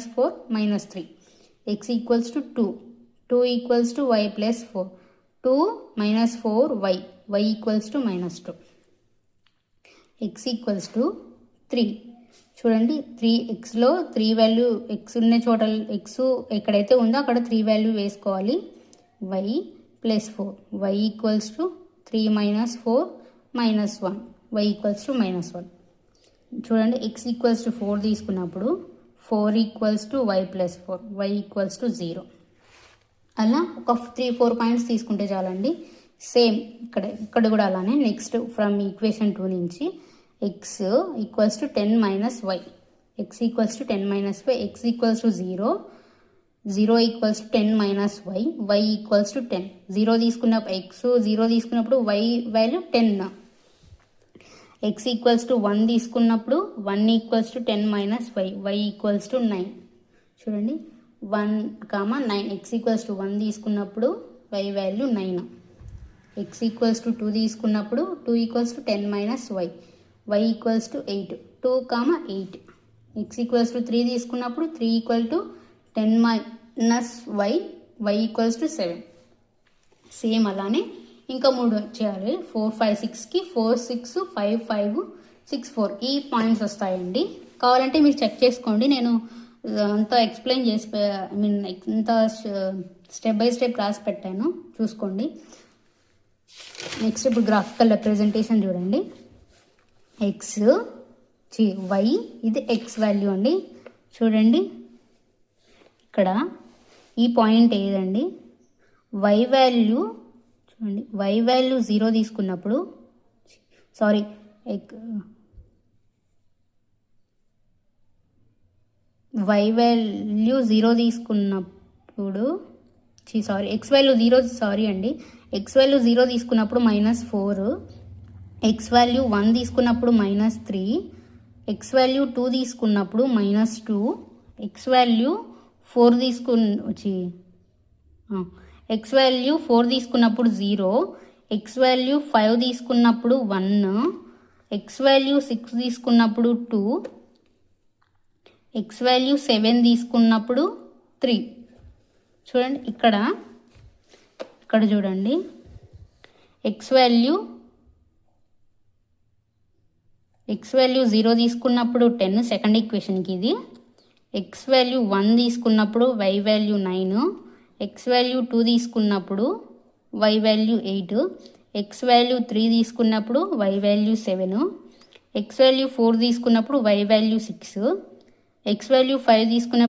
4 minus 3. X equals to 2. 2 equals to y plus 4. 2 minus 4 y. Y equals to minus 2. X equals to 3. చూడండి 3xలో 3 value x ఉన్న చోట x ఎక్కడైతే ఉందో అక్కడ 3 value వేసుకోవాలి. y plus 4. y equals to 3 minus 4 minus 1. y equals to minus 1. చూడండి x equals to 4 తీసుకున్నప్పుడు 4 equals to y plus 4. y equals to 0. అలా ఒక 3-4 పాయింట్స్ తీసుకుంటే చాలండి. సేమ్ ఇక్కడ కూడా అలానే నెక్స్ట్ ఫ్రమ్ ఈక్వేషన్ 2 నుంచి x equals to 10 minus y. x equals to 10 minus y. x equals to 0. 0 equals to 10 minus y. y equals to 10. 0 తీసుకున్నప్పుడు x 0 తీసుకున్నప్పుడు y value 10. x equals to 1 తీసుకున్నప్పుడు 1 equals to 10 minus y. y equals to 9. చూడండి 1, 9. x equals to 1 తీసుకున్నప్పుడు y value 9. x equals to 2 తీసుకున్నప్పుడు 2 equals to 10 minus y. y equals to 8. 2, 8. x equals to 3 తీసుకున్నప్పుడు 3 equal to 10 minus y. y equals to 7. Same అలానే ఇంకా 3 చేయాలి. 4, 5, 6కి 4, 6, 5, 5, 6, 4 ఈ points వస్తాయండి. కావాలంటే మీరు చెక్ చేసుకోండి. నేను అంతా ఎక్స్ప్లెయిన్ చేసి ఇంత స్టెప్ బై స్టెప్ రాసి పెట్టాను, చూసుకోండి. నెక్స్ట్ ఇప్పుడు గ్రాఫికల్ రిప్రజెంటేషన్ చూడండి. వై ఇది ఎక్స్ వాల్యూ అండి. చూడండి ఇక్కడ ఈ పాయింట్ ఏదండి, వై వాల్యూ చూడండి. వై వాల్యూ 0 తీసుకున్నప్పుడు వై వాల్యూ 0 తీసుకున్నప్పుడు ఎక్స్ వాల్యూ 0 అండి. ఎక్స్ వాల్యూ 0 తీసుకున్నప్పుడు -4. ఎక్స్ వాల్యూ 1 తీసుకున్నప్పుడు -3. ఎక్స్ వాల్యూ 2 తీసుకున్నప్పుడు -2. ఎక్స్ వాల్యూ 4 ఎక్స్ వాల్యూ 4 తీసుకున్నప్పుడు 0. ఎక్స్ వాల్యూ 5 తీసుకున్నప్పుడు 1. ఎక్స్ వాల్యూ 6 తీసుకున్నప్పుడు 2. ఎక్స్ వాల్యూ 7 తీసుకున్నప్పుడు 3. చూడండి ఇక్కడ చూడండి ఎక్స్ వాల్యూ 0 తీసుకున్నప్పుడు 10 సెకండ్ ఈక్వేషన్కి ఇది. ఎక్స్ వాల్యూ 1 తీసుకున్నప్పుడు వై వాల్యూ 9. ఎక్స్ వాల్యూ 2 తీసుకున్నప్పుడు వై వాల్యూ 8. ఎక్స్ వాల్యూ 3 తీసుకున్నప్పుడు వై వాల్యూ 7. ఎక్స్ వాల్యూ 4 తీసుకున్నప్పుడు వై వాల్యూ 6. ఎక్స్ వాల్యూ 5 తీసుకున్న